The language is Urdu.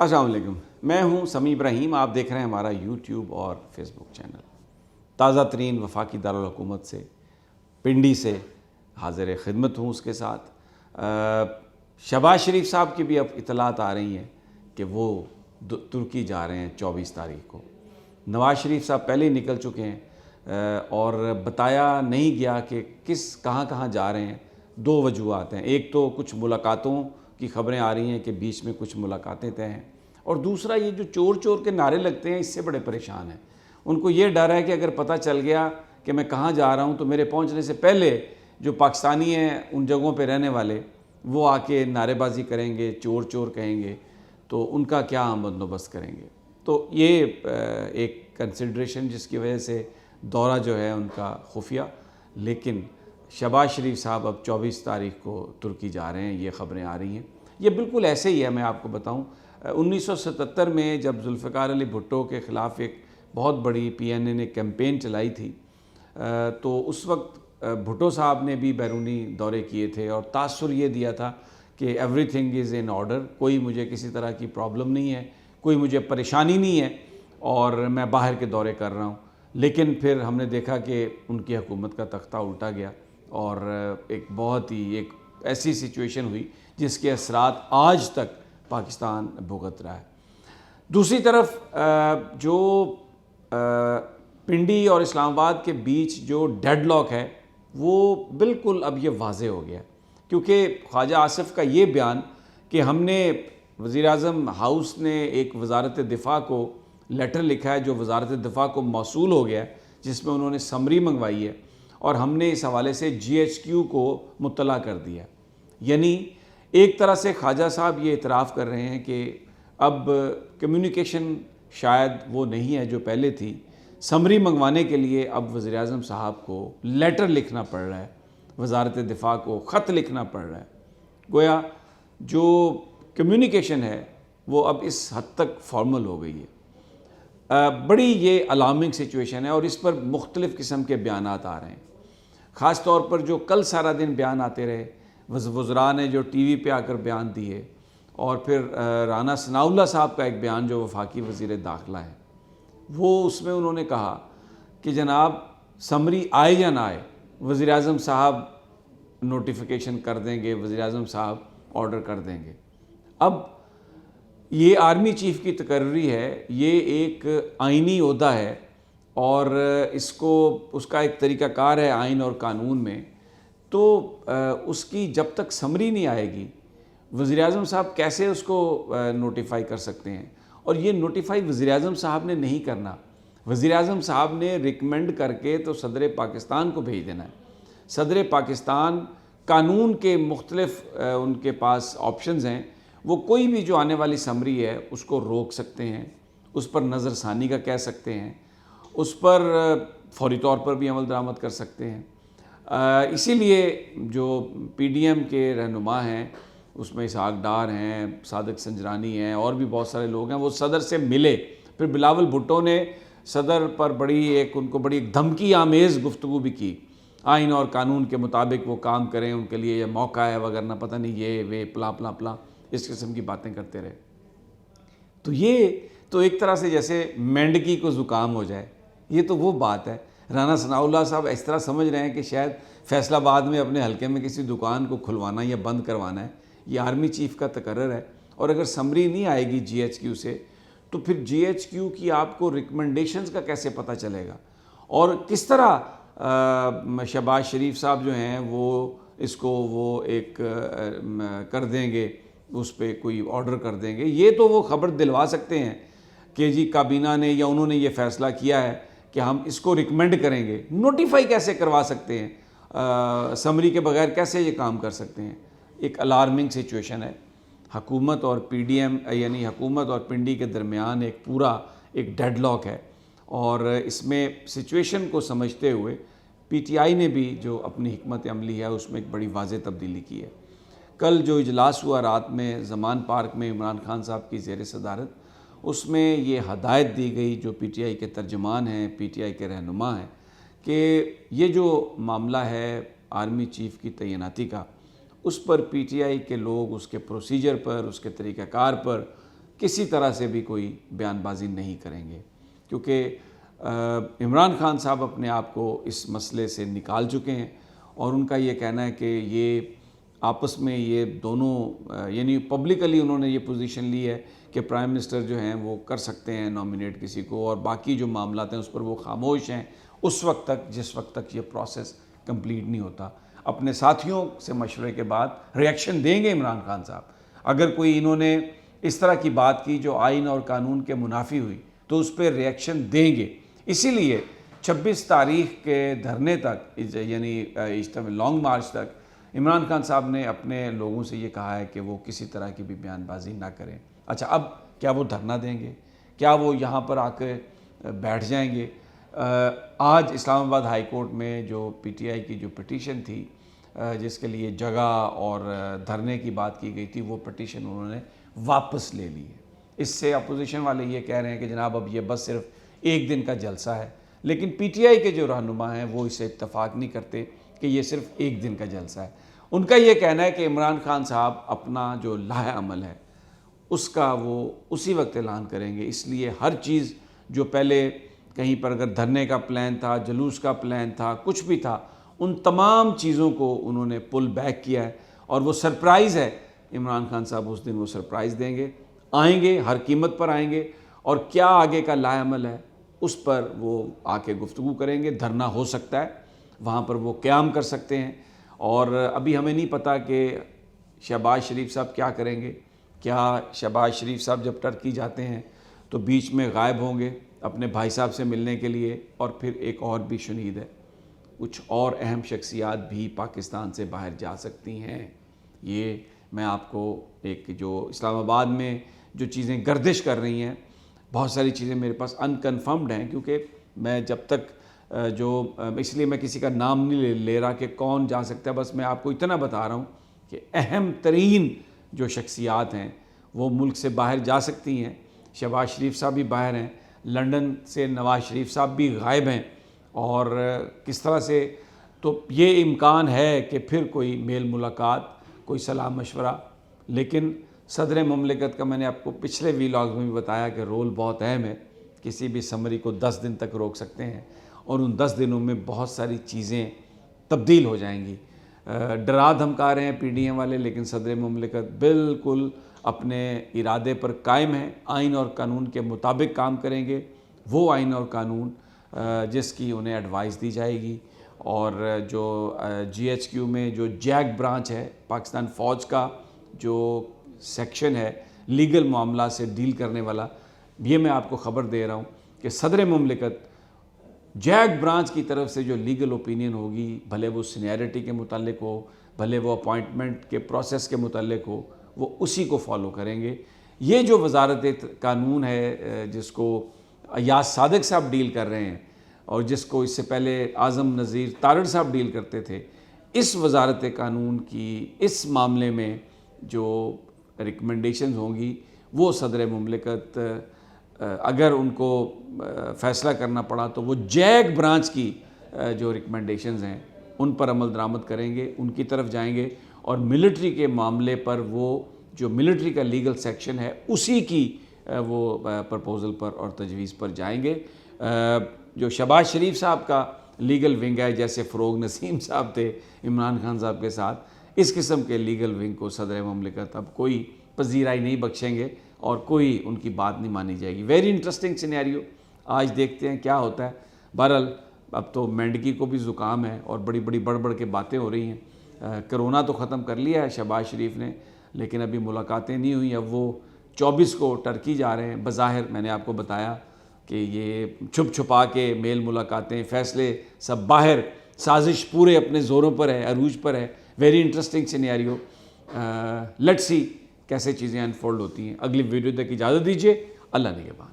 السلام علیکم، میں ہوں سمیع ابراہیم. آپ دیکھ رہے ہیں ہمارا یوٹیوب اور فیس بک چینل. تازہ ترین وفاقی دارالحکومت سے پنڈی سے حاضر خدمت ہوں. اس کے ساتھ شہباز شریف صاحب کی بھی اب اطلاعات آ رہی ہیں کہ وہ ترکی جا رہے ہیں 24 تاریخ کو. نواز شریف صاحب پہلے ہی نکل چکے ہیں اور بتایا نہیں گیا کہ کہاں جا رہے ہیں. دو وجوہات ہیں. ایک تو کچھ ملاقاتوں کی خبریں آ رہی ہیں کہ بیچ میں کچھ ملاقاتیں طے ہیں، اور دوسرا یہ جو چور چور کے نعرے لگتے ہیں اس سے بڑے پریشان ہیں. ان کو یہ ڈر ہے کہ اگر پتہ چل گیا کہ میں کہاں جا رہا ہوں تو میرے پہنچنے سے پہلے جو پاکستانی ہیں ان جگہوں پہ رہنے والے وہ آ کے نعرے بازی کریں گے، چور چور کہیں گے، تو ان کا کیا ہم بندوبست کریں گے. تو یہ ایک کنسیڈریشن جس کی وجہ سے دورہ جو ہے ان کا خفیہ. لیکن شہباز شریف صاحب اب 24 تاریخ کو ترکی جا رہے ہیں، یہ خبریں آ رہی ہیں. یہ بالکل ایسے ہی ہے. میں آپ کو بتاؤں 1977 میں جب ذوالفقار علی بھٹو کے خلاف ایک بہت بڑی پی این اے نے کیمپین چلائی تھی، تو اس وقت بھٹو صاحب نے بھی بیرونی دورے کیے تھے اور تاثر یہ دیا تھا کہ every thing is in order, کوئی مجھے کسی طرح کی پرابلم نہیں ہے، کوئی مجھے پریشانی نہیں ہے اور میں باہر کے دورے کر رہا ہوں. لیکن پھر ہم نے دیکھا کہ ان کی حکومت کا تختہ الٹا گیا اور ایک بہت ہی ایک ایسی سچویشن ہوئی جس کے اثرات آج تک پاکستان بھگت رہا ہے. دوسری طرف جو پنڈی اور اسلام آباد کے بیچ جو ڈیڈ لاک ہے وہ بالکل اب یہ واضح ہو گیا، کیونکہ خواجہ آصف کا یہ بیان کہ ہم نے وزیر اعظم ہاؤس نے ایک وزارت دفاع کو لیٹر لکھا ہے جو وزارت دفاع کو موصول ہو گیا ہے، جس میں انہوں نے سمری منگوائی ہے اور ہم نے اس حوالے سے جی ایچ کیو کو مطلع کر دیا. یعنی ایک طرح سے خواجہ صاحب یہ اعتراف کر رہے ہیں کہ اب کمیونیکیشن شاید وہ نہیں ہے جو پہلے تھی. سمری منگوانے کے لیے اب وزیر اعظم صاحب کو لیٹر لکھنا پڑ رہا ہے، وزارت دفاع کو خط لکھنا پڑ رہا ہے. گویا جو کمیونیکیشن ہے وہ اب اس حد تک فارمل ہو گئی ہے. بڑی یہ الارمنگ سچویشن ہے اور اس پر مختلف قسم کے بیانات آ رہے ہیں. خاص طور پر جو کل سارا دن بیان آتے رہے، وزراء نے جو ٹی وی پہ آ کر بیان دیے، اور پھر رانا ثناء اللہ صاحب کا ایک بیان جو وفاقی وزیر داخلہ ہے، وہ اس میں انہوں نے کہا کہ جناب سمری آئے یا نہ آئے وزیر اعظم صاحب نوٹیفیکیشن کر دیں گے، وزیر اعظم صاحب آرڈر کر دیں گے. اب یہ آرمی چیف کی تقرری ہے، یہ ایک آئینی عہدہ ہے اور اس کا ایک طریقہ کار ہے آئین اور قانون میں. تو اس کی جب تک سمری نہیں آئے گی وزیر اعظم صاحب کیسے اس کو نوٹیفائی کر سکتے ہیں؟ اور یہ نوٹیفائی وزیر اعظم صاحب نے نہیں کرنا. وزیر اعظم صاحب نے ریکمینڈ کر کے تو صدر پاکستان کو بھیج دینا ہے. صدر پاکستان قانون کے مختلف ان کے پاس آپشنز ہیں، وہ کوئی بھی جو آنے والی سمری ہے اس کو روک سکتے ہیں، اس پر نظر ثانی کا کہہ سکتے ہیں، اس پر فوری طور پر بھی عمل درآمد کر سکتے ہیں. اسی لیے جو پی ڈی ایم کے رہنما ہیں اس میں اسحاق ڈار ہیں، صادق سنجرانی ہیں، اور بھی بہت سارے لوگ ہیں، وہ صدر سے ملے. پھر بلاول بھٹو نے صدر پر ان کو بڑی ایک دھمکی آمیز گفتگو بھی کی، آئین اور قانون کے مطابق وہ کام کریں، ان کے لیے یہ موقع ہے، وغیرہ پتہ نہیں یہ وہ پلا اس قسم کی باتیں کرتے رہے. تو یہ تو ایک طرح سے جیسے مینڈکی کو زکام ہو جائے، یہ تو وہ بات ہے. رانا ثناء اللہ صاحب اس طرح سمجھ رہے ہیں کہ شاید فیصل آباد میں اپنے حلقے میں کسی دکان کو کھلوانا یا بند کروانا ہے. یہ آرمی چیف کا تقرر ہے، اور اگر سمری نہیں آئے گی جی ایچ کیو سے تو پھر جی ایچ کیو کی آپ کو ریکمنڈیشنز کا کیسے پتہ چلے گا، اور کس طرح شہباز شریف صاحب جو ہیں وہ اس کو وہ ایک کر دیں گے، اس پہ کوئی آرڈر کر دیں گے. یہ تو وہ خبر دلوا سکتے ہیں کہ جی کابینہ نے یا انہوں نے یہ فیصلہ کیا ہے کہ ہم اس کو ریکمینڈ کریں گے. نوٹیفائی کیسے کروا سکتے ہیں؟ سمری کے بغیر کیسے یہ کام کر سکتے ہیں؟ ایک الارمنگ سچویشن ہے. حکومت اور پی ڈی ایم یعنی حکومت اور پنڈی کے درمیان ایک ڈیڈ لاک ہے، اور اس میں سچویشن کو سمجھتے ہوئے پی ٹی آئی نے بھی جو اپنی حکمت عملی ہے اس میں ایک بڑی واضح تبدیلی کی ہے. کل جو اجلاس ہوا رات میں زمان پارک میں عمران خان صاحب کی زیر صدارت، اس میں یہ ہدایت دی گئی جو پی ٹی آئی کے ترجمان ہیں، پی ٹی آئی کے رہنما ہیں، کہ یہ جو معاملہ ہے آرمی چیف کی تعیناتی کا، اس پر پی ٹی آئی کے لوگ اس کے پروسیجر پر، اس کے طریقہ کار پر کسی طرح سے بھی کوئی بیان بازی نہیں کریں گے، کیونکہ عمران خان صاحب اپنے آپ کو اس مسئلے سے نکال چکے ہیں، اور ان کا یہ کہنا ہے کہ یہ آپس میں یہ دونوں یعنی پبلکلی انہوں نے یہ پوزیشن لی ہے کہ پرائم منسٹر جو ہیں وہ کر سکتے ہیں نامینیٹ کسی کو، اور باقی جو معاملات ہیں اس پر وہ خاموش ہیں اس وقت تک جس وقت تک یہ پروسیس کمپلیٹ نہیں ہوتا۔ اپنے ساتھیوں سے مشورے کے بعد ریئیکشن دیں گے عمران خان صاحب۔ اگر کوئی انہوں نے اس طرح کی بات کی جو آئین اور قانون کے منافی ہوئی تو اس پہ ریئیکشن دیں گے۔ اسی لیے 26 تاریخ کے دھرنے تک یعنی اجتماع لانگ مارچ تک عمران خان صاحب نے اپنے لوگوں سے یہ کہا ہے کہ وہ کسی طرح کی بھی بیان بازی نہ کریں۔ اچھا، اب کیا وہ دھرنا دیں گے؟ کیا وہ یہاں پر آ کے بیٹھ جائیں گے؟ آج اسلام آباد ہائی کورٹ میں جو پی ٹی آئی کی جو پٹیشن تھی جس کے لیے جگہ اور دھرنے کی بات کی گئی تھی، وہ پٹیشن انہوں نے واپس لے لی ہے۔ اس سے اپوزیشن والے یہ کہہ رہے ہیں کہ جناب اب یہ بس صرف ایک دن کا جلسہ ہے، لیکن پی ٹی آئی کے جو رہنما ہیں وہ اس سے اتفاق نہیں کرتے کہ یہ صرف ایک دن کا جلسہ ہے۔ ان کا یہ کہنا ہے کہ عمران خان صاحب اپنا جو لائحہ عمل ہے اس کا وہ اسی وقت اعلان کریں گے، اس لیے ہر چیز جو پہلے کہیں پر اگر دھرنے کا پلان تھا، جلوس کا پلان تھا، کچھ بھی تھا، ان تمام چیزوں کو انہوں نے پل بیک کیا ہے، اور وہ سرپرائز ہے عمران خان صاحب اس دن وہ سرپرائز دیں گے، آئیں گے، ہر قیمت پر آئیں گے، اور کیا آگے کا لائحہ عمل ہے اس پر وہ آ کے گفتگو کریں گے۔ دھرنا ہو سکتا ہے، وہاں پر وہ قیام کر سکتے ہیں، اور ابھی ہمیں نہیں پتہ کہ شہباز شریف صاحب کیا کریں گے۔ کیا شہباز شریف صاحب جب ٹرکی جاتے ہیں تو بیچ میں غائب ہوں گے اپنے بھائی صاحب سے ملنے کے لیے، اور پھر ایک اور بھی شنید ہے، کچھ اور اہم شخصیات بھی پاکستان سے باہر جا سکتی ہیں۔ یہ میں آپ کو ایک جو اسلام آباد میں جو چیزیں گردش کر رہی ہیں، بہت ساری چیزیں میرے پاس انکنفرمڈ ہیں، کیونکہ میں جب تک اس لیے میں کسی کا نام نہیں لے رہا کہ کون جا سکتا ہے، بس میں آپ کو اتنا بتا رہا ہوں کہ اہم ترین جو شخصیات ہیں وہ ملک سے باہر جا سکتی ہیں۔ شہباز شریف صاحب بھی باہر ہیں، لندن سے نواز شریف صاحب بھی غائب ہیں، اور کس طرح سے تو یہ امکان ہے کہ پھر کوئی میل ملاقات، کوئی صلاح مشورہ، لیکن صدر مملکت کا میں نے آپ کو پچھلے ویلاگز میں بھی بتایا کہ رول بہت اہم ہے۔ کسی بھی سمری کو 10 دن تک روک سکتے ہیں، اور ان 10 دنوں میں بہت ساری چیزیں تبدیل ہو جائیں گی۔ ڈرا دھمکا رہے ہیں پی ڈی ایم والے، لیکن صدر مملکت بالکل اپنے ارادے پر قائم ہیں، آئین اور قانون کے مطابق کام کریں گے، وہ آئین اور قانون جس کی انہیں ایڈوائز دی جائے گی۔ اور جو جی ایچ کیو میں جو جیک برانچ ہے، پاکستان فوج کا جو سیکشن ہے لیگل معاملات سے ڈیل کرنے والا، یہ میں آپ کو خبر دے رہا ہوں کہ صدر مملکت جیک برانچ کی طرف سے جو لیگل اوپینین ہوگی، بھلے وہ سینیئرٹی کے متعلق ہو، بھلے وہ اپوائنٹمنٹ کے پروسیس کے متعلق ہو، وہ اسی کو فالو کریں گے۔ یہ جو وزارت قانون ہے جس کو ایاز صادق صاحب ڈیل کر رہے ہیں، اور جس کو اس سے پہلے اعظم نذیر تارڑ صاحب ڈیل کرتے تھے، اس وزارت قانون کی اس معاملے میں جو ریکمنڈیشنز ہوں گی، وہ صدر مملکت اگر ان کو فیصلہ کرنا پڑا تو وہ جیک برانچ کی جو ریکمنڈیشنز ہیں ان پر عمل درآمد کریں گے، ان کی طرف جائیں گے، اور ملٹری کے معاملے پر وہ جو ملٹری کا لیگل سیکشن ہے اسی کی وہ پرپوزل پر اور تجویز پر جائیں گے۔ جو شہباز شریف صاحب کا لیگل ونگ ہے، جیسے فروغ نسیم صاحب تھے عمران خان صاحب کے ساتھ، اس قسم کے لیگل ونگ کو صدر مملکت اب کوئی پذیرائی نہیں بخشیں گے، اور کوئی ان کی بات نہیں مانی جائے گی۔ ویری انٹرسٹنگ سینیریو، آج دیکھتے ہیں کیا ہوتا ہے۔ بہرحال اب تو مینڈکی کو بھی زکام ہے، اور بڑی بڑی بڑھ کے باتیں ہو رہی ہیں۔ کرونا تو ختم کر لیا ہے شہباز شریف نے، لیکن ابھی ملاقاتیں نہیں ہوئیں۔ اب وہ 24 کو ٹرکی جا رہے ہیں، بظاہر میں نے آپ کو بتایا کہ یہ چھپ چھپا کے میل ملاقاتیں، فیصلے سب باہر، سازش پورے اپنے زوروں پر ہے، عروج پر ہے۔ Very interesting scenario, let's see کیسے چیزیں انفولڈ ہوتی ہیں۔ اگلی ویڈیو تک اجازت دیجیے، اللہ نگہبان۔